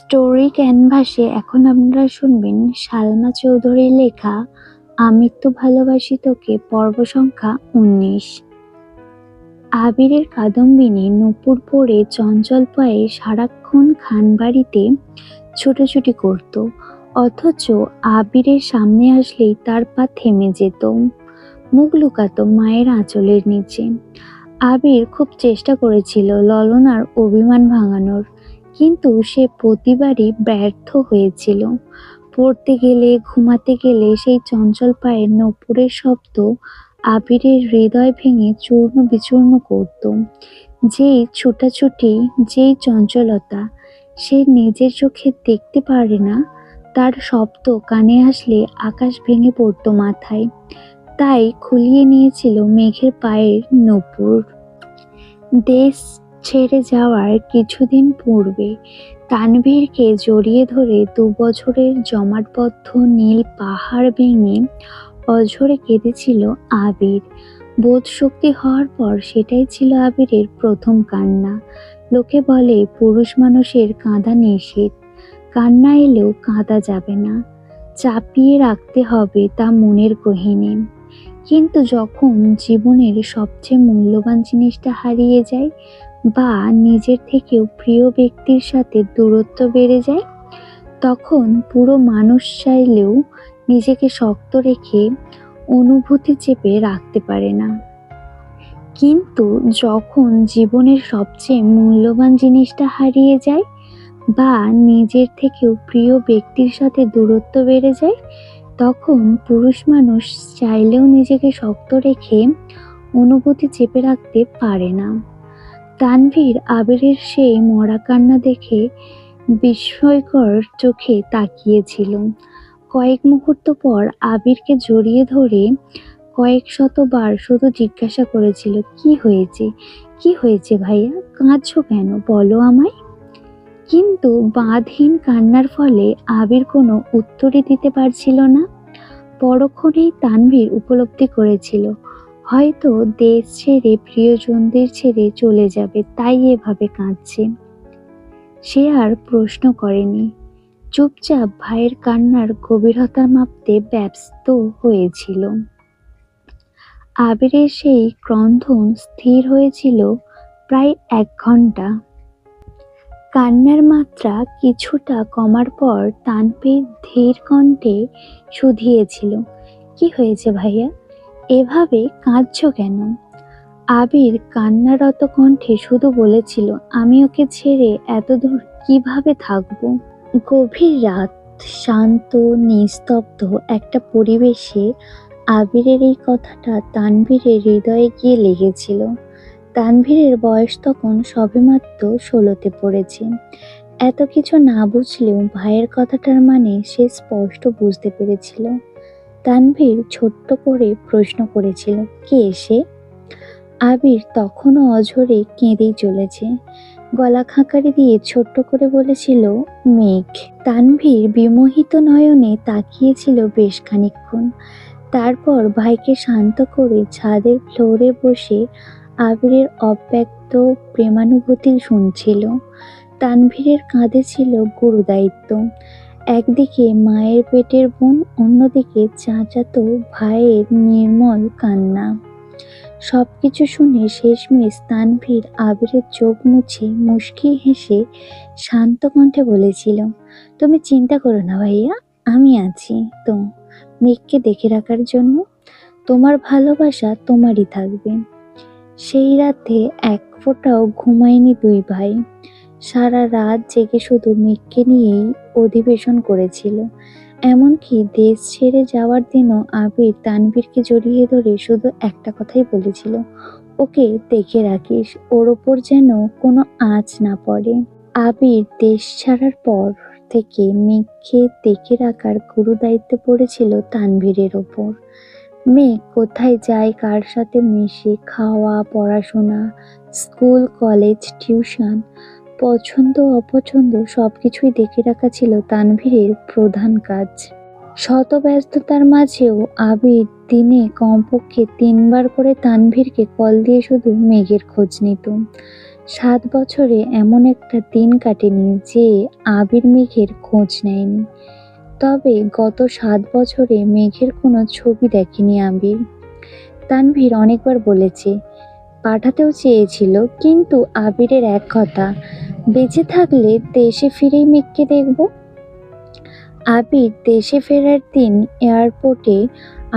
Story ক্যানভাসে এখন আপনারা শুনবেন সালমা চৌধুরীর লেখা আমি তো ভালোবাসি তোকে পর্ব সংখ্যা ১৯। আবিরের কাদম্বিনী নূপুর পরে চঞ্চল পায়ে সারাক্ষণ খানবাড়িতে ছুটোছুটি করত, অথচ আবিরের সামনে আসলেই তার পা থেমে যেত, মুখ লুকাতো মায়ের আঁচলের নিচে। আবির খুব চেষ্টা করেছিল ললনার অভিমান ভাঙানোর, কিন্তু সে প্রতিবারই ব্যর্থ হয়েছিল। পড়তে গেলে, ঘুমাতে গেলে সেই চঞ্চল পায়ের নূপুরের শব্দ আবিরের হৃদয় ভেঙে চূর্ণ বিচূর্ণ করত। যেই ছুটাছুটি, যেই চঞ্চলতা সে নিজের চোখে দেখতে পারে না, তার শব্দ কানে আসলে আকাশ ভেঙে পড়তো মাথায়। তাই খুলিয়ে নিয়েছিল মেঘের পায়ের নূপুর। দেশ ছেড়ে যাওয়ার কিছুদিন পূর্বে তানভীরকে জড়িয়ে ধরে ২ বছরের জমাটবদ্ধ নীল পাহাড় ভেঙে অঝরে কেঁদেছিল আবির। বোধশক্তি হওয়ার পর সেটাই ছিল আবিরের প্রথম কান্না। লোকে বলে পুরুষ মানুষের কাঁদা নিষেধ, কান্না এলেও কাঁদা যাবে না, চাপিয়ে রাখতে হবে তা মনের গহীনে। কিন্তু যখন জীবনের সবচেয়ে মূল্যবান জিনিসটা হারিয়ে যায়, বা নিজের থেকেও প্রিয় ব্যক্তির সাথে দূরত্ব বেড়ে যায়, তখন পুরো মানুষ চাইলেও নিজেকে শক্ত রেখে অনুভূতি চেপে রাখতে পারে না। কিন্তু যখন জীবনের সবচেয়ে মূল্যবান জিনিসটা হারিয়ে যায়, বা নিজের থেকেও প্রিয় ব্যক্তির সাথে দূরত্ব বেড়ে যায়, তখন পুরুষ মানুষ চাইলেও নিজেকে শক্ত রেখে অনুভূতি চেপে রাখতে পারে না। তানভীর আবিরের সেই মরা কান্না দেখে বিস্ময়কর চোখে তাকিয়েছিল। কয়েক মুহূর্ত পর আবিরকে জড়িয়ে ধরে কয়েক শতবার শুধু জিজ্ঞাসা করেছিল, কি হয়েছে, কি হয়েছে ভাইয়া, কাঁদছো কেন, বলো আমায়। কিন্তু বাঁধহীন কান্নার ফলে আবির কোনো উত্তরই দিতে পারছিল না। পরক্ষণেই তানভীর উপলব্ধি করেছিল, হয়তো দেশ ছেড়ে, প্রিয়জনদের ছেড়ে চলে যাবে, তাই এভাবে কাঁদছে। সে আর প্রশ্ন করেনি, চুপচাপ ভাইয়ের কান্নার গভীরতা মাপতে ব্যস্ত হয়েছিল। আবিরের সেই ক্রন্দন স্থির হয়েছিল প্রায় ১ ঘন্টা। কান্নার মাত্রা কিছুটা কমার পর তানভীর ধীর কণ্ঠে শুধিয়েছিল, কি হয়েছে ভাইয়া, এভাবে কাঁদছো কেন। আবির কান্নারত কণ্ঠে শুধু বলেছিল, আমি ওকে ছেড়ে এতদূর কিভাবে থাকবো। গভীর রাত, শান্ত নিস্তব্ধ একটা পরিবেশে আবিরের এই কথাটা তানভীরের হৃদয়ে গিয়ে লেগেছিল। তানভীরের বয়স তখন সবেমাত্র ১৬তে পড়েছে। এত কিছু না বুঝলেও ভাইয়ের কথাটার মানে সে স্পষ্ট বুঝতে পেরেছিল। তানভীর ছোট্ট করে প্রশ্ন করেছিল, কে সে। আবির তখনও অঝরে কেঁদেই চলেছে। গলা খাঁকারি দিয়ে ছোট্ট করে বলেছিল, মেঘ। তানভীর বিমোহিত নয়নে তাকিয়েছিল বেশ খানিকক্ষণ। তারপর ভাইকে শান্ত করে ছাদের ফ্লোরে বসে আবিরের অব্যক্ত প্রেমানুভূতি শুনছিল। তানভীরের কাঁধে ছিল গুরুদায়িত্ব। একদিকে মায়ের পেটের বোন, অন্যদিকে চাচাতো ভাইয়ের নির্মল কান্না। সবকিছু শুনে শেষমেশ তানভীর আবিরের চোখ মুছে মুচকি হেসে শান্ত কণ্ঠে বলেছিল, তুমি চিন্তা করো না ভাইয়া, আমি আছি তো মেঘকে দেখে রাখার জন্য। তোমার ভালোবাসা তোমারই থাকবে। সেই রাতে এক ফোঁটাও ঘুমায়নি ২ ভাই। সারা রাত জেগে শুধু মেঘকে নিয়েই অধিবেশন করেছিল। এমনকি দেশ ছেড়ে যাওয়ার দিনও আবির তানভীরকে জড়িয়ে ধরে শুধু একটা কথাই বলেছিল, ওকে দেখে রাখিস, ওর ওপর যেন কোনো আঁচ না পড়ে। আবির দেশ ছাড়ার পর থেকে মেঘকে দেখে রাখার গুরুদায়িত্ব পড়েছিল তানভীরের ওপর। মেঘ কোথায় যায়, কার সাথে মেশে, খাওয়া, পড়াশোনা, স্কুল, কলেজ, টিউশন, পছন্দ অপছন্দ সবকিছুই দেখে রাখা ছিল তানভীরের প্রধান কাজ। শত ব্যস্ততার মাঝেও আবির দিনে কমপক্ষে ৩ বার করে তানভীরকে কল দিয়ে শুধু মেঘের খোঁজ নিত। 7 বছরে এমন একটা দিন কাটেনি যে আবির মেঘের খোঁজ নেয়নি। তবে গত 7 বছরে মেঘের কোনো ছবি দেখেনি আবির। তানভীর অনেকবার বলেছে, পাঠাতেও চেয়েছিল, কিন্তু আবিরের এক কথা, বেঁচে থাকলে দেশে ফিরেই মেঘকে দেখব। আবির দেশে ফেরার দিন এয়ারপোর্টে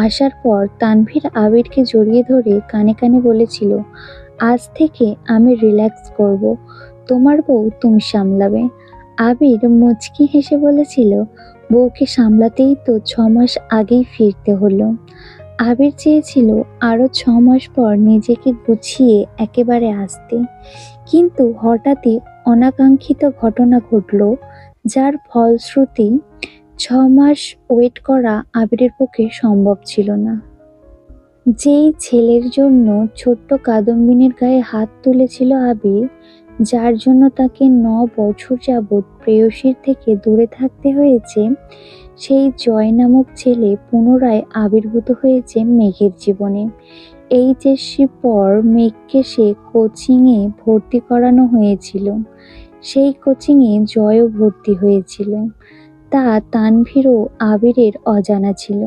আসার পর তানভীর আবিরকে জড়িয়ে ধরে কানে কানে বলেছিল, আজ থেকে আমি রিল্যাক্স করব, তোমার বউ তুমি সামলাবে। আবির মুচকি হেসে বলেছিল, বউকে সামলাতেই তো 6 মাস আগেই ফিরতে হলো। আবির চেয়েছিল আরো 6 মাস পর নিজেকে গুছিয়ে একেবারে আসতে, কিন্তু হঠাৎই অনাকাঙ্ক্ষিত ঘটনা ঘটল, যার ফলশ্রুতি 6 মাস ওয়েট করা আবিরের পক্ষে সম্ভব ছিল না। যেই ছেলের জন্য ছোট্ট কাদম্বিনীর গায়ে হাত তুলেছিল আবির, যার জন্য তাকে 9 বছর যাবৎ প্রেয়সীর থেকে দূরে থাকতে হয়েছে, সেই জয় নামক ছেলে পুনরায় আবির্ভূত হয়েছে মেঘের জীবনে। এইচএসসি পর মেঘকে সে কোচিংয়ে ভর্তি করানো হয়েছিল। সেই কোচিংয়ে জয়ও ভর্তি হয়েছিল, তা তানভীর ও আবিরের অজানা ছিল।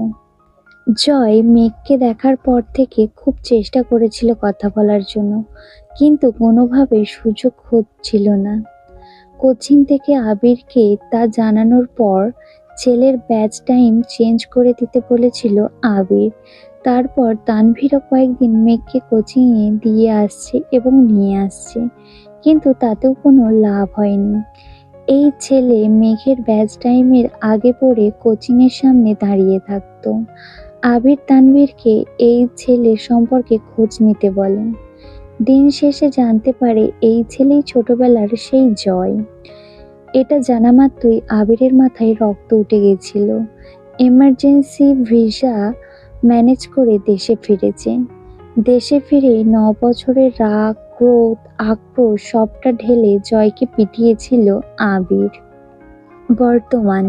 জয় মেঘকে দেখার পর থেকে খুব চেষ্টা করেছিল কথা বলার জন্য, কিন্তু কোনোভাবে সুযোগ হচ্ছিল না। কোচিং থেকে আবিরকে তা জানানোর পর ছেলের ব্যাচ টাইম চেঞ্জ করে দিতে বলেছিল আবির। তারপর তানভীরও কয়েকদিন মেঘকে কোচিংয়ে দিয়ে আসছে এবং নিয়ে আসছে, কিন্তু তাতেও কোনো লাভ হয়নি। এই ছেলে মেঘের ব্যাচ টাইমের আগে পড়ে কোচিংয়ের সামনে দাঁড়িয়ে থাকতো। আবির তানভীরকে এই ছেলের সম্পর্কে খোঁজ নিতে বলেন। দিন শেষে জানতে পারে এই ছেলেই ছোটবেলার সেই জয়। এটা জানা মাত্রই আবিরের মাথায় রক্ত উঠে গেছিল। এমার্জেন্সি ভিসা ম্যানেজ করে দেশে ফিরেছে। দেশে ফিরে 9 বছরের রাগ, ক্রোধ, আক্রোশ সবটা ঢেলে জয়কে পিটিয়েছিল আবির। বর্তমান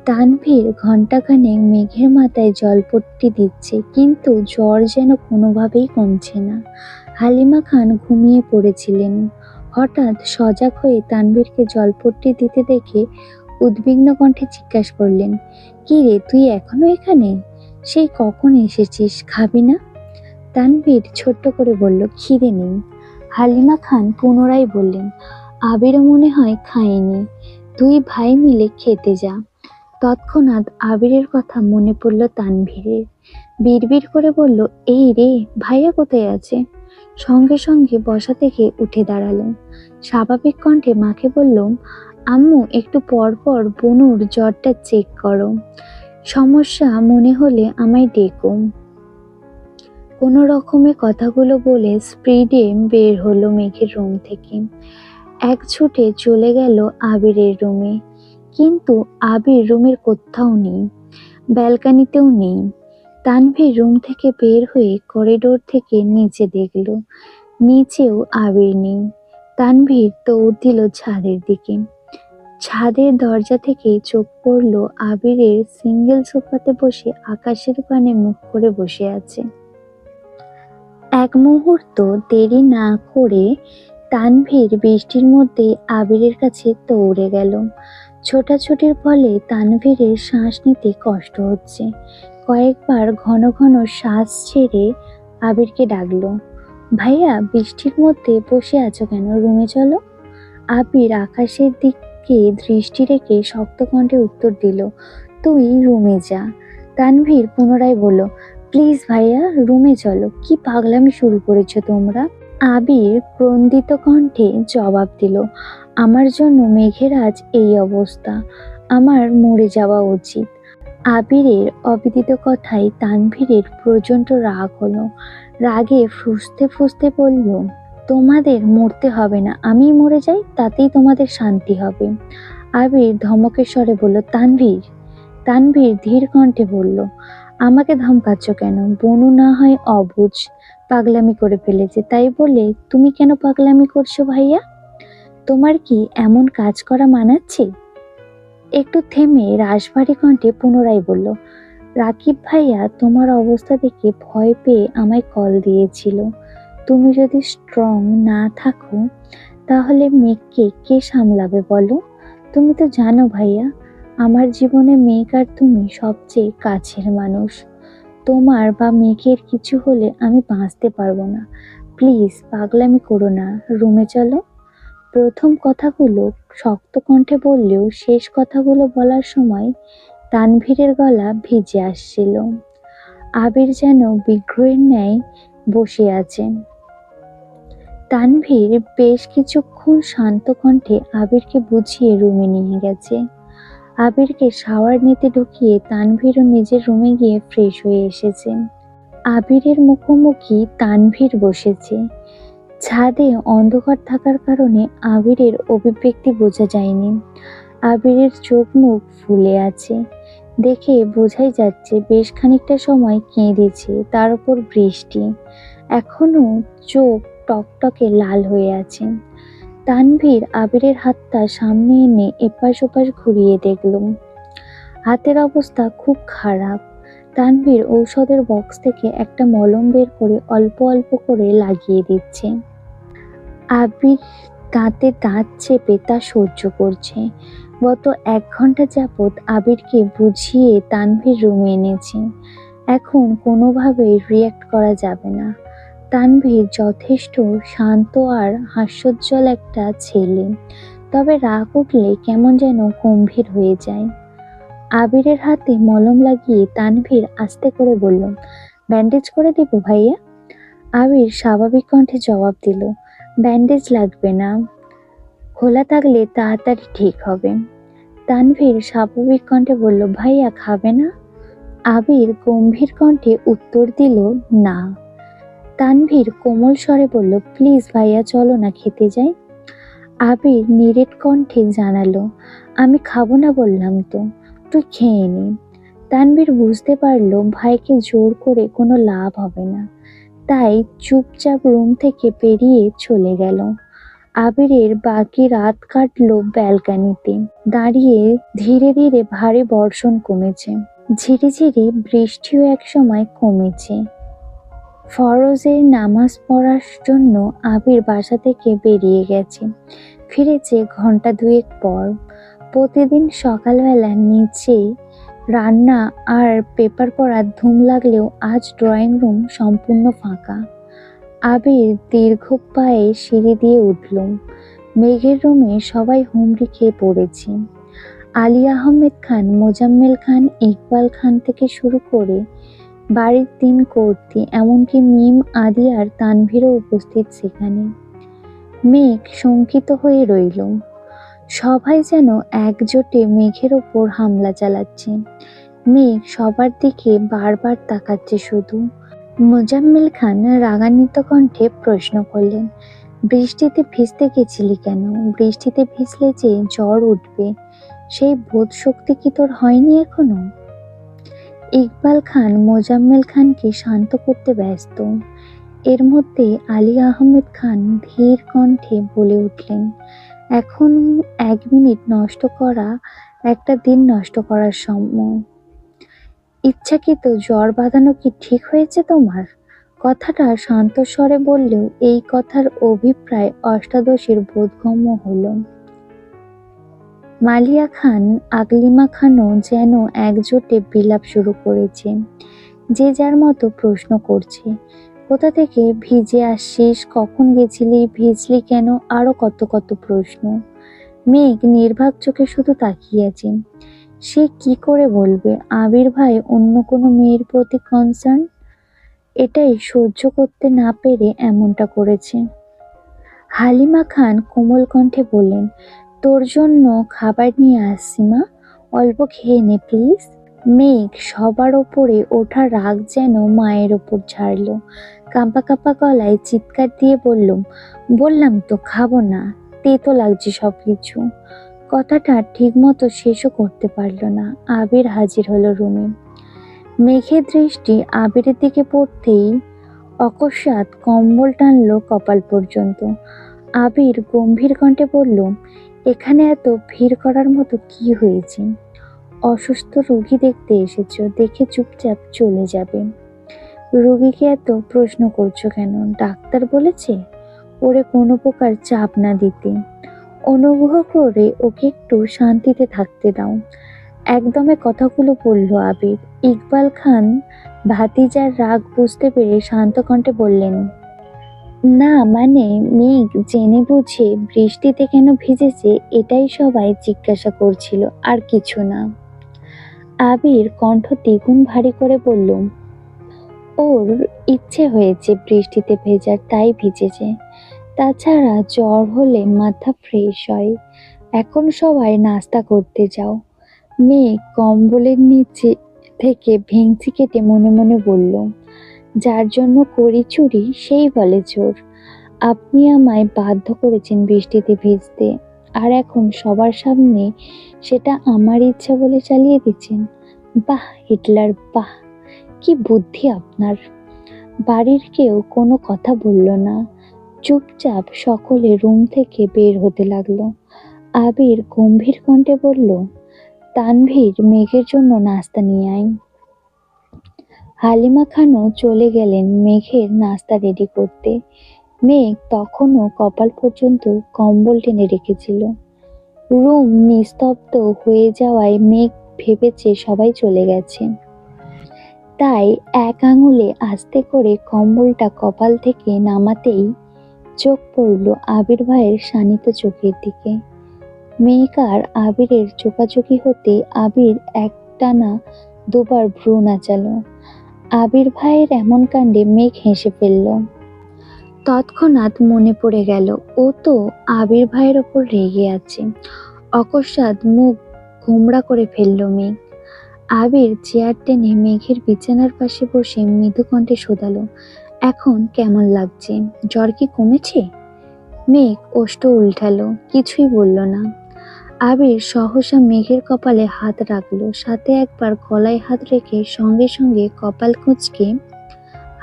তানভীর ঘণ্টাখানেক মেঘের মাথায় জলপট্টি দিচ্ছে, কিন্তু জ্বর যেন কোনোভাবেই কমছে না। হালিমা খান ঘুমিয়ে পড়েছিলেন। হঠাৎ সজাগ হয়ে তানভীরকে জলপট্টি দিতে দেখে উদ্বিগ্ন কণ্ঠে জিজ্ঞাসা করলেন, কি রে, তুই এখনো এখানে? সেই কখন এসেছিস, খাবি না? তানভীর ছোট্ট করে বলল, খিদে নেই। হালিমা খান পুনরায় বললেন, আবিরও মনে হয় খায়নি, 2 ভাই মিলে খেতে যা। তৎক্ষণাৎ আবিরের কথা মনে পড়ল তানভীরের। বিড়বিড় করে বলল, এই রে, ভাইয়া কোথায় আছে? সঙ্গে সঙ্গে বসা থেকে উঠে দাঁড়ালো। স্বাভাবিক কণ্ঠে মাকে বলল, আম্মু, একটু পর পর বনুর জ্বরটা চেক করো, সমস্যা মনে হলে আমায় ডেকো। কোনো রকমে কথাগুলো বলে স্পিডে বের হলো মেঘের রুম থেকে। এক ছুটে চলে গেল আবিরের রুমে, কিন্তু আবির রুমের কোথাও নেই, ব্যালকানিতেও নেই। তানভীর রুম থেকে বের হয়ে করিডোর থেকে নিচে দেখল, নিচেও আবির নেই। তানভীর দৌড় দিল ছাদের দিকে। ছাদের দরজা থেকে চোখ পড়ল আবিরের সিঙ্গেল সোফাতে বসে আকাশের পানে মুখ করে বসে আছে। এক মুহূর্ত দেরি না করে তানভীর বৃষ্টির মধ্যে আবিরের কাছে দৌড়ে গেল। ছোটাছুটির ফলে তানভীরের শ্বাস নিতে কষ্ট হচ্ছে। কয়েকবার ঘন ঘন শ্বাস ছেড়ে আবিরকে ডাকলো, ভাইয়া, বৃষ্টির মধ্যে বসে আছো কেন, রুমে চলো। আবির আকাশের দিকে দৃষ্টি রেখে শক্ত কণ্ঠে উত্তর দিল, তুই রুমে যা। তানভীর পুনরায় বলল, প্লিজ ভাইয়া, রুমে চলো, কি পাগলামি শুরু করেছো তোমরা? আবির ক্রন্দিত কণ্ঠে জবাব দিল, আমার জন্য মেঘের আজ এই অবস্থা, আমার মরে যাওয়া উচিত। আবিরের অবিদিত কথায় তানভীরের প্রচণ্ড রাগ হলো। রাগে ফুঁসতে ফুঁসতে বলল, তোমাদের মরতে হবে না, আমি মরে যাই, তাতেই তোমাদের শান্তি হবে। আবির ধমকের স্বরে বলল, তানভীর। তানভীর ধীর কণ্ঠে বলল, আমাকে ধমকাচ্ছ কেন? বনু না হয় অবুঝ, পাগলামি করে ফেলেছে, তাই বলে তুমি কেন পাগলামি করছো ভাইয়া? তোমার কি এমন কাজ করা মানাচ্ছে? একটু থেমে রাশভারী কণ্ঠে পুনরায় বলল, রাকিব ভাইয়া তোমার অবস্থা দেখে ভয় পেয়ে আমায় কল দিয়েছিল, তুমি যদি স্ট্রং না থাকো তাহলে মেঘকে কে সামলাবে বলো? তুমি তো জানো ভাইয়া, আমার জীবনে মেঘ আর তুমি সবচেয়ে কাছের মানুষ। তোমার বা মেঘের কিছু হলে আমি বাঁচতে পারবো না। প্লিজ পাগলামি করো না, রুমে চলো। প্রথম কথাগুলো শক্ত কণ্ঠে বললেও শেষ কথাগুলো বলার সময় তানভীরের গলা ভিজে আসছিল। আবির যেন বিগ্রহের ন্যায় বসে আছে। তানভীর বেশ কিছুক্ষণ শান্ত কণ্ঠে আবিরকে বুঝিয়ে রুমে নিয়ে গেছে। আবিরকে শাওয়ার নিতে ঢুকিয়ে তানভীরও নিজের রুমে গিয়ে ফ্রেশ হয়ে এসেছে। আবিরের মুখোমুখি তানভীর বসেছে। ছাদে অন্ধকার থাকার কারণে আবিরের অভিব্যক্তি বোঝা যায়নি। আবিরের চোখ মুখ ফুলে আছে, দেখে বোঝাই যাচ্ছে বেশ খানিকটা সময় কেঁদেছে। তার উপর বৃষ্টি, এখনো চোখ টকটকে লাল হয়ে আছে। তানভীর আবিরের হাতটা সামনে এনে এপাশ ওপাশ ঘুরিয়ে দেখল। হাতের অবস্থা খুব খারাপ। তানভীর ঔষধের বক্স থেকে একটা মলম বের করে অল্প অল্প করে লাগিয়ে দিচ্ছে। আবির দাঁতে দাঁত চেপে তা সহ্য করছে। গত 1 ঘন্টা যাবৎ আবিরকে বুঝিয়ে তানভীর রুমে এনেছে। এখন কোনোভাবেই রিয়্যাক্ট করা যাবে না। তানভীর যথেষ্ট শান্ত আর হাস্যোজ্জ্বল একটা ছেলে, তবে রাগ উঠলে কেমন যেন গম্ভীর হয়ে যায়। আবিরের হাতে মলম লাগিয়ে তানভীর আস্তে করে বলল, ব্যান্ডেজ করে দিব ভাইয়া? আবির স্বাভাবিক কণ্ঠে জবাব দিল, ব্যান্ডেজ লাগবে না, খোলা থাকলে তাড়াতাড়ি ঠিক হবে। তানভীর স্বাভাবিক কণ্ঠে বলল, ভাইয়া খাবে না? আবির গম্ভীর কণ্ঠে উত্তর দিল, না। তানভীর কোমল স্বরে বলল, প্লিজ ভাইয়া চলো না খেতে যাই। আবির নিরেট কণ্ঠে জানালো, আমি খাবো না বললাম তো, তুই খেয়ে নে। তানভীর বুঝতে পারলো ভাইকে জোর করে কোনো লাভ হবে না, তাই চুপচাপ রুম থেকে বেরিয়ে চলে গেল। আবিরের বাকি রাত কাটলো ব্যালকানিতে দাঁড়িয়ে। ধীরে ধীরে ভারী বর্ষণ কমেছে, ঝিরিঝিরি বৃষ্টিও একসময় কমেছে। ফরজের নামাজ পড়ার জন্য আবির বাসা থেকে বেরিয়ে গেছে। ফিরেছে ঘন্টা 2 পর। প্রতিদিন সকালবেলা নিচে রান্না আর পেপার পড়ার ধুম লাগলেও আজ ড্রয়িং রুম সম্পূর্ণ ফাঁকা। আবির দীর্ঘ পায়ে সিঁড়ি দিয়ে উঠল। মেঘের রুমে সবাই হুমড়ি খেয়ে পড়েছে। আলী আহমেদ খান, মোজাম্মেল খান, ইকবাল খান থেকে শুরু করে বাড়ির 3 কর্ত্রী, এমনকি মিম, আদি আর তানভীরও উপস্থিত সেখানে। মেঘ শঙ্কিত হয়ে রইল। সবাই যেন একজোটে মেঘের ওপর হামলা চালাচ্ছে। মেঘ সবার দিকে বারবার তাকাচ্ছে শুধু। মোজাম্মেল খান রাগান্বিত কণ্ঠে প্রশ্ন করলেন, বৃষ্টিতে ভিজতে গেছিলি কেন? বৃষ্টিতে ভিজলে যে জ্বর উঠবে সেই বোধ শক্তি কি তোর হয়নি এখনো? ইকবাল খান মোজাম্মেল খানকে শান্ত করতে ব্যস্ত। এর মধ্যে আলী আহমেদ খান ধীর কণ্ঠে বলে উঠলেন, এখন 1 মিনিট নষ্ট করা একটা দিন নষ্ট করার সময়। ইচ্ছাকৃত জ্বর বাঁধানো কি ঠিক হয়েছে তোমার? কথাটা শান্ত স্বরে বললেও এই কথার অভিপ্রায় অষ্টাদশীর বোধগম্য হল। মালিয়া খান, আকলিমা খানও যেন একজোটে বিলাপ শুরু করেছে। যে যার মতো প্রশ্ন করছে, কোথা থেকে ভিজে আসছিস, কখন গেছিলি, ভিজলি কেন, আরো কত কত প্রশ্ন। মেঘ নির্বাক চোখে শুধু তাকিয়ে আছে। সে কি করে বলবে আবির ভাই অন্য কোনো মেয়ের প্রতি কনসার্ন? এটাই সহ্য করতে না পেরে এমনটা করেছে। হালিমা খান কোমল কণ্ঠে বললেন, তোর জন্য খাবার নিয়ে আসছি মা, অল্প খেয়ে নে প্লিজ। মেঘ সবার ওপরে ওঠা রাগ যেন মায়ের ওপর ঝাড়ল। কাঁপা কাঁপা গলায় চিৎকার দিয়ে বললাম তো খাবো না, তেতো লাগছে সবকিছু। কথাটা ঠিক মতো শেষও করতে পারল না। আবির হাজির হলো রুমে। মেঘের দৃষ্টি আবিরের দিকে পড়তেই অকস্মাৎ কম্বল টানলো কপাল পর্যন্ত। আবির গম্ভীর কণ্ঠে বলল, এখানে এত ভিড় করার মতো কি হয়েছে? অসুস্থ রোগী দেখতে এসেছো, দেখে চুপচাপ চলে যাবে। রোগীকে এত প্রশ্ন করছো কেন? ডাক্তার বলেছে ওরে কোনো প্রকার চাপ না দিতে। অনুগ্রহ করে ওকে একটু শান্তিতে থাকতে দাও। একদমে কথাগুলো বলল আবির। ইকবাল খান ভাতিজার রাগ বুঝতে পেরে শান্ত কণ্ঠে বললেন, না মানে মেঘ জেনে বুঝে বৃষ্টিতে কেন ভিজেছে এটাই সবাই জিজ্ঞাসা করছিল, আর কিছু না। আবির কণ্ঠ দ্বিগুণ ভারী করে বলল, ওর ইচ্ছে হয়েছে বৃষ্টিতে ভেজার, তাই ভিজেছে। তাছাড়া জ্বর হলে মাথা ফ্রেশ হয়। এখন সবাই নাস্তা করতে যাও। মেয়ে কম্বলের নিচে থেকে ভেংচি কেটে মনে মনে বলল, যার জন্য করি চুরি সেই বলে চোর। আপনি আমায় বাধ্য করেছেন বৃষ্টিতে ভিজতে, আর এখন সবার সামনে সেটা আমার ইচ্ছা বলে চালিয়ে দিচ্ছেন। বাহ হিটলার, বাহ! কি বুদ্ধি আপনার! বাড়ির কেউ কোনো কথা বলল না। চুপচাপ সকলে রুম থেকে বের হতে লাগলো। আবির গম্ভীর কণ্ঠে বলল, তানভীর, মেঘের জন্য নাস্তা নিয়ে আয়। হালিমা খানও চলে গেলেন মেঘের নাস্তা রেডি করতে। মেঘ তখনও কপাল পর্যন্ত কম্বল টেনে রেখেছিল। রুম নিস্তব্ধ হয়ে যাওয়ায় মেঘ ভেবেছে সবাই চলে গেছে। তাই এক আঙুলে আস্তে করে কম্বলটা কপাল থেকে নামাতেই চোখ পড়ল আবির ভাইয়ের শানিত চোখের দিকে। মেঘ আর আবিরের চোখাচোখি হতে আবির একটানা দুবার ভ্রু নাচালো। আবির ভাইয়ের এমন কাণ্ডে মেঘ হেসে ফেলল। তৎক্ষণাৎ মনে পড়ে গেল ও তো আবির ভাইয়ের ওপর রেগে আছে। অকস্মাৎ মুখ গোমড়া করে ফেলল মেঘ। আবির চেয়ার টেনে মেঘের বিছানার পাশে বসে মৃদু কণ্ঠে শোধালো, এখন কেমন লাগছে? জ্বর কি কমেছে? মেঘ ওষ্ঠ উল্টালো, কিছুই বলল না। আবির সহসা মেঘের কপালে হাত রাখলো, সাথে একবার গলায় হাত রেখে সঙ্গে সঙ্গে কপাল কুঁচকে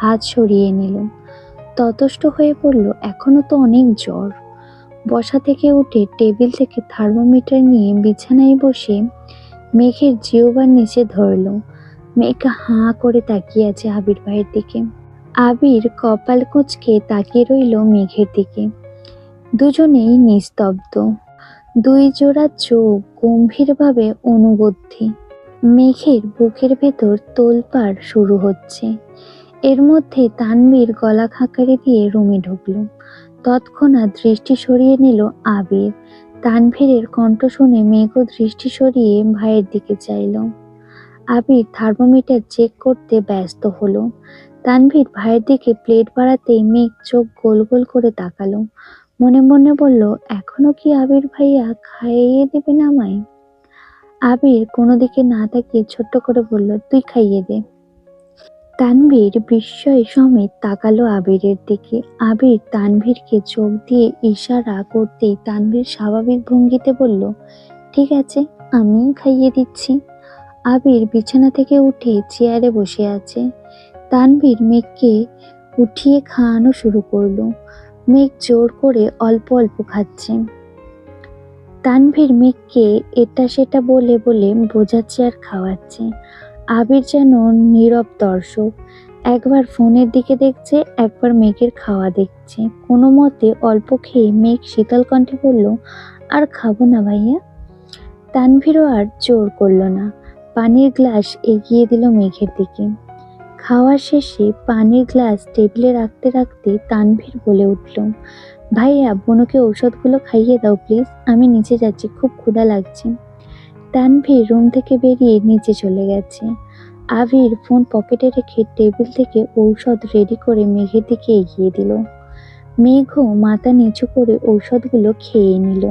হাত সরিয়ে নিল। ততষ্ট হয়ে পড়ল, এখনো তো অনেক জ্বর। বসা থেকে উঠে টেবিল থেকে থার্মোমিটার নিয়ে বিছানায় বসে মেঘের জিহ্বার নিচে ধরল। মেঘ হাঁ করে তাকিয়ে আছে আবির ভাইয়ের দিকে। আবির কপাল কুঁচকে তাকিয়ে রইল মেঘের দিকে। দুজনেই নিস্তব্ধ, দুই জোড়া চোখ গম্ভীরভাবে অনুবদ্ধী। মেঘের বুকের ভেতর তোলপাড় শুরু হচ্ছে। এর মধ্যে তানভীর গলা খাকারি দিয়ে রুমে ঢুকলো। তৎক্ষণাৎ দৃষ্টি সরিয়ে নিল আবির। তানভীরের কণ্ঠ শুনে মেঘও দৃষ্টি সরিয়ে ভাইয়ের দিকে চাইল। আবির থার্মোমিটার চেক করতে ব্যস্ত হলো। তানভীর ভাইয়ের দিকে প্লেট বাড়াতেই মেঘ চোখ গোল গোল করে তাকালো। মনে মনে বলল, এখনো কি আবির ভাইয়া খাইয়ে দেবেন আমায়? আবির কোনো দিকে না তাকিয়ে ছোট্ট করে বলল, তুই খাইয়ে দে। তানভীর বিস্ময় সমেত তাকালো আবিরের দিকে। আবির তানভীরকে চোখ দিয়ে ইশারা করতেই তানভীর স্বাভাবিক ভঙ্গিতে বলল, ঠিক আছে, আমিই খাইয়ে দিচ্ছি। আবির বিছানা থেকে উঠে চেয়ারে বসে আছে। তানভীর মেঘকে উঠিয়ে খাওয়ানো শুরু করলো। মেঘ জোর করে অল্প অল্প খাচ্ছে। তানভীর মেঘকে এটা সেটা বলে বলে বোঝাচ্ছে আর খাওয়াচ্ছে। আবির যেন নীরব দর্শক, একবার ফোনের দিকে দেখছে, একবার মেঘের খাওয়া দেখছে। কোনো মতে অল্প খেয়ে মেঘ শীতল কণ্ঠে বলল, আর খাবো না ভাইয়া। তানভীরও আর জোর করলো না, পানির গ্লাস এগিয়ে দিল মেঘের দিকে। খাওয়া শেষে পানির গ্লাস টেবিলে রাখতে রাখতে তানভীর বলে উঠল, ভাইয়া বোনকে ঔষধগুলো খাইয়ে দাও প্লিজ, আমি নিচে যাচ্ছি, খুব ক্ষুধা লাগছে। তানভীর রুম থেকে বেরিয়ে নিচে চলে গেছে। আবির ফোন পকেটে রেখে টেবিল থেকে ঔষধ রেডি করে মেঘের দিকে এগিয়ে দিল। মেঘও মাথা নিচু করে ঔষধগুলো খেয়ে নিল।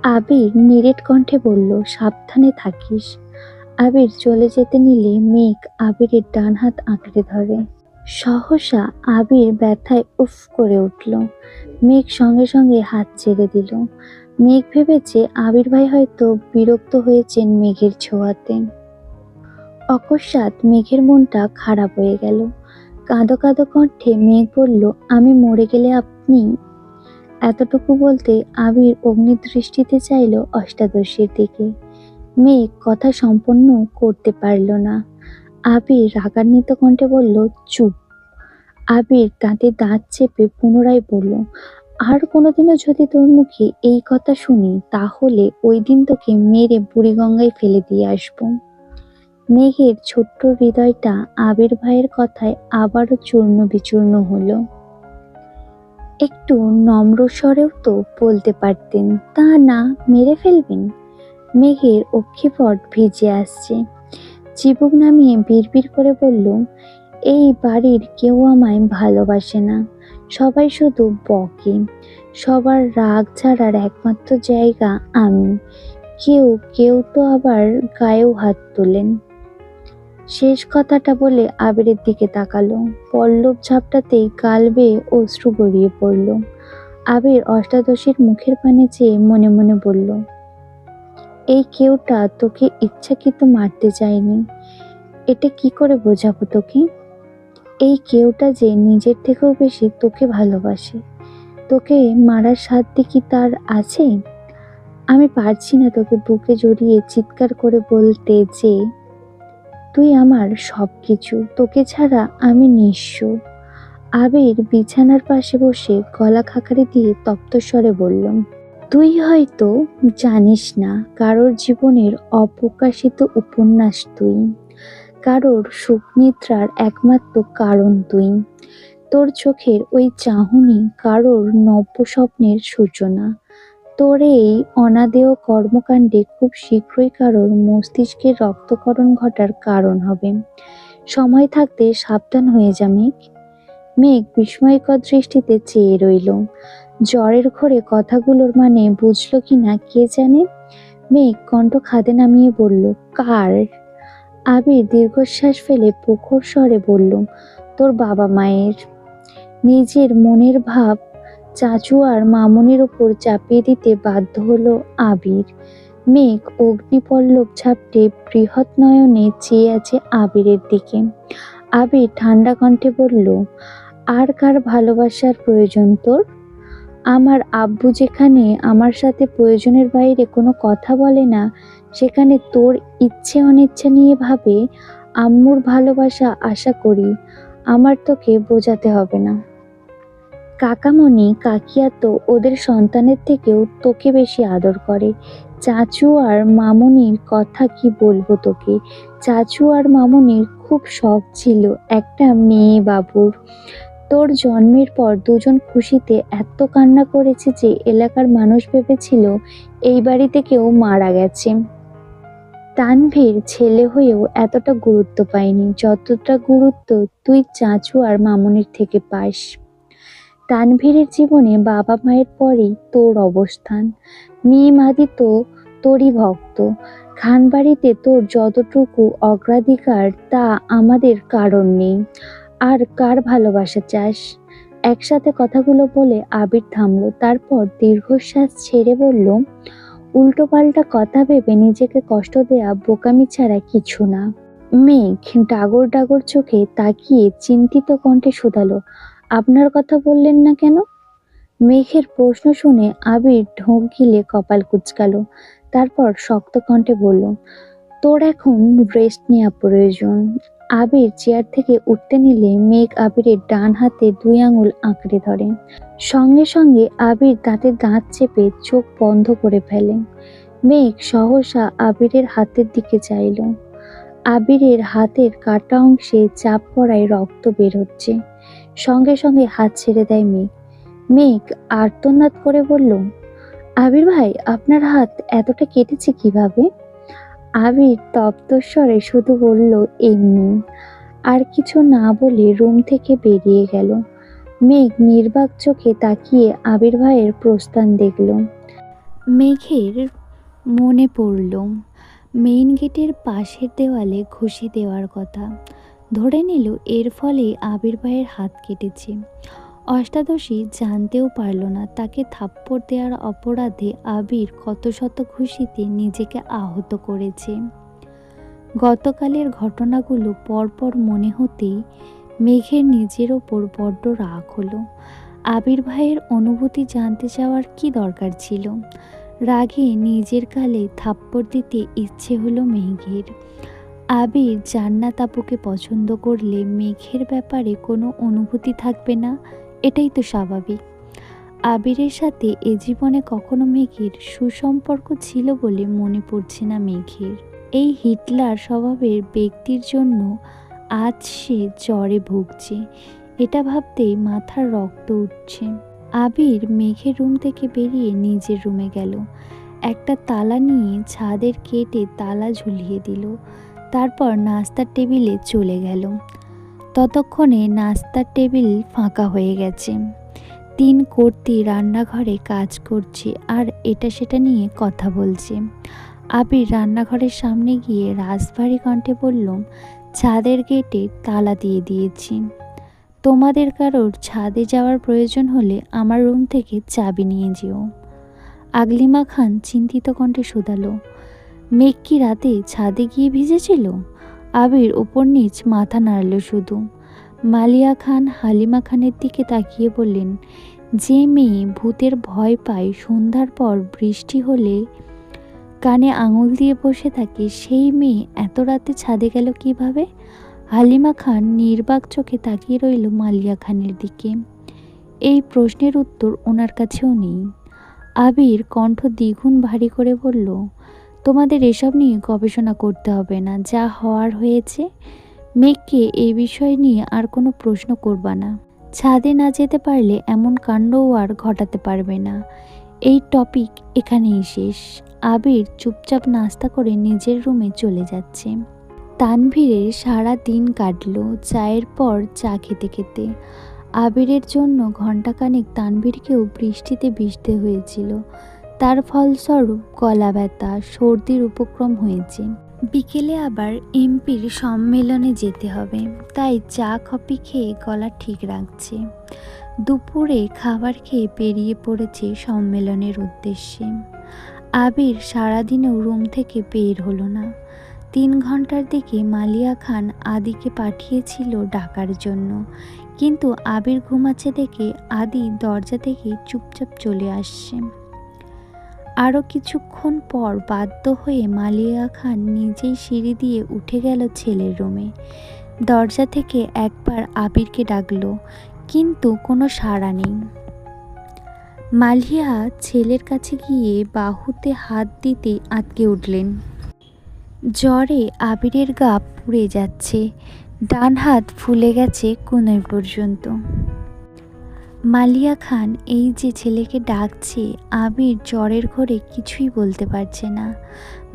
আবির নিরেট কণ্ঠে বলল, সাবধানে থাকিস। আবির চলে যেতে নিলে মেঘ আবিরের ডান হাত আঁকড়ে ধরে। সহসা আবির ব্যথায় উফ করে উঠল। মেঘ সঙ্গে সঙ্গে হাত ছেড়ে দিল। মেঘ ভেবেছে আবির ভাই হয়তো বিরক্ত হয়েছেন মেঘের ছোঁয়াতে। অকস্মাৎ মেঘের মনটা খারাপ হয়ে গেল। কাঁদো কাঁদো কণ্ঠে মেঘ বলল, আমি মরে গেলে আপনি? এতটুকু বলতে আবির অগ্নিদৃষ্টিতে চাইল অষ্টাদশীর দিকে। মেঘ কথা সম্পন্ন করতে পারল না। আবির রাগান্বিত কণ্ঠে বলল, চুপ। আবির দাঁতে দাঁত চেপে পুনরায় বলল, আর কোনোদিনও যদি তোর মুখে এই কথা শুনি তাহলে ওই দিন তোকে মেরে বুড়িগঙ্গায় ফেলে দিয়ে আসবো। মেঘের ছোট্ট হৃদয়টা আবির ভাইয়ের কথায় আবারও চূর্ণ বিচূর্ণ হলো। একটু নম্র স্বরেও তো বলতে পারতেন, তা না মেরে ফেলবেন। মেঘের অক্ষিপট ভিজে আসছে। চিবুক নামিয়ে বিড়বিড় করে বলল, এই বাড়ির কেউ আমায় ভালোবাসে না, সবাই শুধু বকে। সবার রাগ ছাড়ার একমাত্র জায়গা আমি। কেউ কেউ তো আবার গায়েও হাত তোলেন। শেষ কথাটা বলে আবিরের দিকে তাকালো। পল্লব ঝাপটাতেই গাল বেয়ে অশ্রু গড়িয়ে পড়ল। আবির অষ্টাদশীর মুখের পানে চেয়ে মনে মনে বলল, এই কেউটা তোকে ইচ্ছাকৃত মারতে চায়নি। এটা কি করে বোঝাবো তোকে? এই কেউটা যে নিজের থেকেও বেশি তোকে ভালোবাসে। তোকে মারার সাধ্য কি তার আছে? আমি পারছি না তোকে বুকে জড়িয়ে চিৎকার করে বলতে যে তুই আমার সবকিছু, তোকে ছাড়া আমি নিঃস্ব। আবির বিছানার পাশে বসে গলা খাকারি দিয়ে তপ্ত স্বরে বলল, তুই হয়তো জানিস না, কারোর জীবনের অপ্রকাশিত উপন্যাস তুই, কারোর সুখ নিদ্রার একমাত্র কারণ তুই। তোর চোখের ওই চাহনি কারোর নব্য স্বপ্নের সূচনা। তোর এই অনাদেয় কর্মকাণ্ডে খুব শীঘ্রই কারোর মস্তিষ্কের রক্তক্ষরণ ঘটার কারণ হবে। সময় থাকতে সাবধান হয়ে যা মেঘ। মেঘ বিস্ময়কর দৃষ্টিতে চেয়ে রইল। জ্বরের ঘোরে কথাগুলোর মানে বুঝল কিনা কে জানে। মেঘ কণ্ঠ খাদে নামিয়ে বলল, কার? আবির দীর্ঘশ্বাস ফেলে প্রখর স্বরে বলল, তোর বাবা মায়ের। নিজের মনের ভাব চাচু আর মামুনির উপর চাপিয়ে দিতে বাধ্য হলো আবির। মেঘ অগ্নিপল্লব ঝাপটে বৃহৎ নয়নে চেয়ে আছে আবিরের দিকে। আবির ঠান্ডা কণ্ঠে বলল, আর কার ভালোবাসার প্রয়োজন তোর? আমার আব্বু যেখানে আমার সাথে প্রয়োজনের বাইরে কোনো কথা বলে না, সেখানে তোর ইচ্ছে অনিচ্ছা নিয়ে ভাবে আম্মুর ভালোবাসা আশা করি। আমার তোকে বোঝাতে হবে না। কাকামণি কাকিয়া তো ওদের সন্তানের থেকেও তোকে বেশি আদর করে। চাচু আর মামুনির কথা কি বলবো তোকে। চাচু আর মামুনির খুব শখ ছিল একটা মেয়ে বাবুর। তোর জন্মের পর দুজন খুশিতে এত কান্না করেছে যে এলাকার মানুষ ভেবেছিল এই বাড়িতে কেউ মারা গেছে। তানভীর ছেলে হয়েও এতটা গুরুত্ব পায়নি যতটা গুরুত্ব তুই চাচু আর মামুনির থেকে পাস। তানভীরের জীবনে বাবা মায়ের পরেই তোর অবস্থান। মেয়ে মাদি তো তোরই ভক্ত। খানবাড়িতে তোর যতটুকু অগ্রাধিকার তা আমাদের কারণ নেই। আর কার ভালোবাসা চাস? একসাথে কথাগুলো বলে আবির থামলো, তারপর দীর্ঘশ্বাস ছেড়ে বলল, উল্টো পাল্টা কথা ভেবে নিজেকে কষ্ট দেয়া বোকামি ছাড়া কিছু না। মেঘ ডাগর ডাগর চোখে তাকিয়ে চিন্তিত কণ্ঠে শুধালো, আপনার কথা বললেন না কেন? মেঘের প্রশ্ন শুনে আবির ঢোক গিলে কপাল কুঁচকালো। তারপর শক্ত কণ্ঠে বলল, তোর এখন রেস্ট নেওয়া প্রয়োজন। আবির চেয়ার থেকে উঠতে নিলে মেঘ আবিরের ডান হাতে 2 আঙুল আঁকড়ে ধরে। সঙ্গে সঙ্গে আবির দাঁতে দাঁত চেপে চোখ বন্ধ করে ফেলে। মেঘ সহসা আবিরের হাতের দিকে চাইল। আবিরের হাতের কাটা অংশে চাপ পড়ায় রক্ত বের হচ্ছে। সঙ্গে সঙ্গে হাত ছেড়ে দেয় মেঘ। মেঘ আর্তনাদ করে বলল, আবির ভাই, আপনার হাত এতটা কেটেছে কিভাবে? আবির তপ্ত স্বরে শুধু বলল, এমনি। আর কিছু না বলে রুম থেকে বেরিয়ে গেল। মেঘ নির্বাক চোখে তাকিয়ে আবির ভাইয়ের প্রস্থান দেখল। মেঘের মনে পড়ল মেইন গেটের পাশের দেওয়ালে ঘুষি দেওয়ার কথা। ধরে নিল এর ফলে আবির ভাইয়ের হাত কেটেছে। অষ্টাদশী জানতেও পারল না তাকে থাপ্পড় দেওয়ার অপরাধে আবির কত শত ঘুষিতে নিজেকে আহত করেছে। গতকালের ঘটনাগুলো পরপর মনে হতেই মেঘের নিজের ওপর বড্ড রাগ হলো। আবির ভাইয়ের অনুভূতি জানতে চাওয়ার কি দরকার ছিল? রাগে নিজের গালে থাপ্পড় দিতে ইচ্ছে হলো মেঘের। আবির জান্নাত আপুকে পছন্দ করলে মেঘের ব্যাপারে কোনো অনুভূতি থাকবে না, এটাই তো স্বাভাবিক। আবিরের সাথে এ জীবনে কখনো মেঘের সুসম্পর্ক ছিল বলে মনে পড়ছে না মেঘের। এই হিটলার স্বভাবের ব্যক্তির জন্য আজ সে জ্বরে ভুগছে, এটা ভাবতেই মাথার রক্ত উঠছে। আবির মেঘের রুম থেকে বেরিয়ে নিজের রুমে গেল। একটা তালা নিয়ে ছাদের কেটে তালা ঝুলিয়ে দিল। তারপর নাস্তার টেবিলে চলে গেল। ততক্ষণে নাস্তার টেবিল ফাঁকা হয়ে গেছে। 3 কর্তি রান্নাঘরে কাজ করছে আর এটা সেটা নিয়ে কথা বলছে। আবির রান্নাঘরের সামনে গিয়ে রাশভারী কণ্ঠে বলল, ছাদের গেটে তালা দিয়ে দিয়েছি। তোমাদের কারোর ছাদে যাওয়ার প্রয়োজন হলে আমার রুম থেকে চাবি নিয়ে যেও। আগলিমা খান চিন্তিত কণ্ঠে শোধালো, মেঘ কি রাতে ছাদে গিয়ে ভিজেছিল? আবির ওপর নিচ মাথা নাড়ল শুধু। মালিয়া খান হালিমা খানের দিকে তাকিয়ে বললেন, যে মেয়ে ভূতের ভয় পায়, সন্ধ্যার পর বৃষ্টি হলে কানে আঙুল দিয়ে বসে থাকে, সেই মেয়ে এত রাতে ছাদে গেল কিভাবে? হালিমা খান নির্বাক চোখে তাকিয়ে রইল মালিয়া খানের দিকে। এই প্রশ্নের উত্তর ওনার কাছেও নেই। আবির কণ্ঠ দ্বিগুণ ভারী করে বলল, তোমাদের এসব নিয়ে গবেষণা করতে হবে না, যা হওয়ার হয়েছে। মেঘকে এই বিষয় নিয়ে আর কোনো প্রশ্ন করবা না। ছাদে না যেতে পারলে এমন কাণ্ডও আর ঘটাতে পারবে না। এই টপিক এখানেই শেষ। আবির চুপচাপ নাস্তা করে নিজের রুমে চলে যাচ্ছে। তানভীরের সারা দিন কাটলো চায়ের পর চা খেতে খেতে। আবিরের জন্য ঘণ্টাখানেক তানভীরকেও বৃষ্টিতে ভিজতে হয়েছিল। তার ফলস্বরূপ গলা ব্যথা, সর্দির উপক্রম হয়েছে। বিকেলে আবার এমপির সম্মেলনে যেতে হবে, তাই চা কফি খেয়ে গলা ঠিক রাখছে। দুপুরে খাবার খেয়ে বেরিয়ে পড়েছে সম্মেলনের উদ্দেশ্যে। আবির সারাদিনেও রুম থেকে বের হলো না। 3 ঘন্টার দিকে মালিয়া খান আদিকে পাঠিয়েছিল ডাকার জন্য, কিন্তু আবির ঘুমাচ্ছে দেখে আদি দরজা থেকে চুপচাপ চলে আসছে। আরও কিছুক্ষণ পর বাধ্য হয়ে মালিয়া খান নিজেই সিঁড়ি দিয়ে উঠে গেল ছেলের রুমে। দরজা থেকে একবার আবিরকে ডাকলো, কিন্তু কোনো সাড়া নেই। মালিয়া ছেলের কাছে গিয়ে বাহুতে হাত দিতে আটকে উঠলেন। জ্বরে আবিরের গা পুড়ে যাচ্ছে, ডান হাত ফুলে গেছে কনুই পর্যন্ত। মালিয়া খান এই যে ছেলেকে ডাকছে, আবির জ্বরের ঘোরে কিছুই বলতে পারছে না।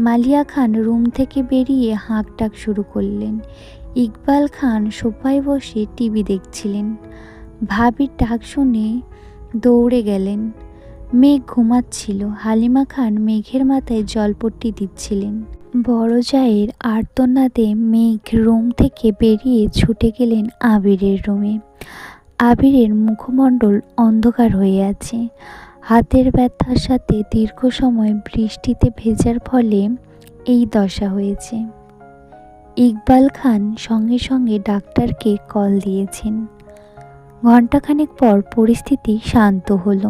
মালিয়া খান রুম থেকে বেরিয়ে হাঁক ডাক শুরু করলেন। ইকবাল খান সোফায় বসে টিভি দেখছিলেন। ভাবির ডাক শুনে দৌড়ে গেলেন। মেঘ ঘুমাচ্ছিল। হালিমা খান মেঘের মাথায় জলপট্টি দিচ্ছিলেন। বড় জায়ের আর্তনাদে মেঘ রুম থেকে বেরিয়ে ছুটে গেলেন আবিরের রুমে। আবিরের মুখমণ্ডল অন্ধকার হয়ে আছে। হাতের ব্যথার সাথে দীর্ঘ সময় বৃষ্টিতে ভেজার ফলে এই দশা হয়েছে। ইকবাল খান সঙ্গে সঙ্গে ডাক্তারকে কল দিয়েছেন। ঘণ্টাখানেক পর পরিস্থিতি শান্ত হলো।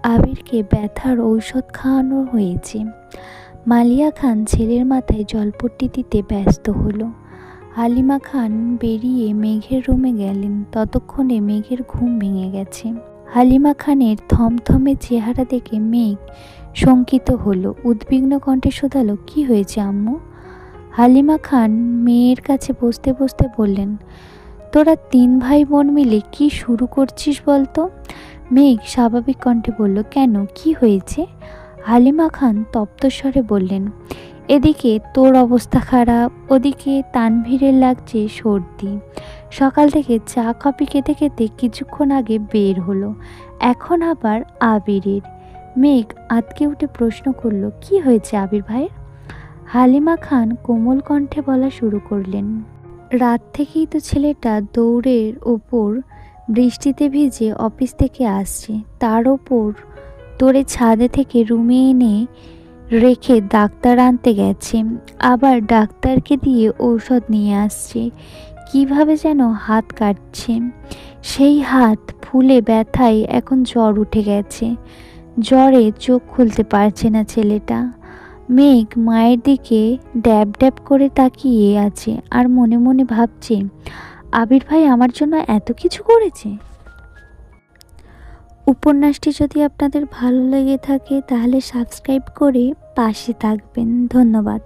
আবিরকে ব্যথার ঔষধ খাওয়ানো হয়েছে। মালিয়া খান ছেলের মাথায় জলপট্টি দিতে ব্যস্ত হলো। হালিমা খান বেরিয়ে মেঘের রুমে গেলেন। ততক্ষণে মেঘের ঘুম ভেঙে গেছে। হালিমা খানের থমথমে চেহারা দেখে মেঘ শঙ্কিত হলো। উদ্বিগ্ন কণ্ঠে শোধালো, কি হয়েছে আম্মু? হালিমা খান মেয়ের কাছে বসতে বসতে বললেন, তোরা 3 ভাই বোন মিলে কি শুরু করছিস বলতো? মেঘ স্বাভাবিক কণ্ঠে বলল, কেন, কি হয়েছে? হালিমা খান তপ্তস্বরে বললেন, এদিকে তোর অবস্থা খারাপ, ওদিকে তানভীরের লাগছে সর্দি। সকাল থেকে চা কফি খেতে খেতে কিছুক্ষণ আগে বের হলো, এখন আবার আবিরের। মেঘ আঁতকে উঠে প্রশ্ন করল, কি হয়েছে আবির ভাইয়ের? হালিমা খান কোমল কণ্ঠে বলা শুরু করলেন, রাত থেকেই তো ছেলেটা দৌড়ের ওপর বৃষ্টিতে ভিজে অফিস থেকে আসছে, তার ওপর তোরে ছাদে থেকে রুমে এনে রেখে ডাক্তার আনতে গেছে, আবার ডাক্তারকে দিয়ে ঔষধ নিয়ে আসছে, কিভাবে যেন হাত কাটছে, সেই হাত ফুলে ব্যথায় এখন জ্বর উঠে গেছে, জ্বরে চোখ খুলতে পারছে না ছেলেটা। মেঘ মায়ের দিকে ড্যাব ড্যাব করে তাকিয়ে আছে আর মনে মনে ভাবছে, আবির ভাই আমার জন্য এত কিছু করেছে। উপন্যাসটি যদি আপনাদের ভালো লেগে থাকে তাহলে সাবস্ক্রাইব করে পাশে থাকবেন। ধন্যবাদ।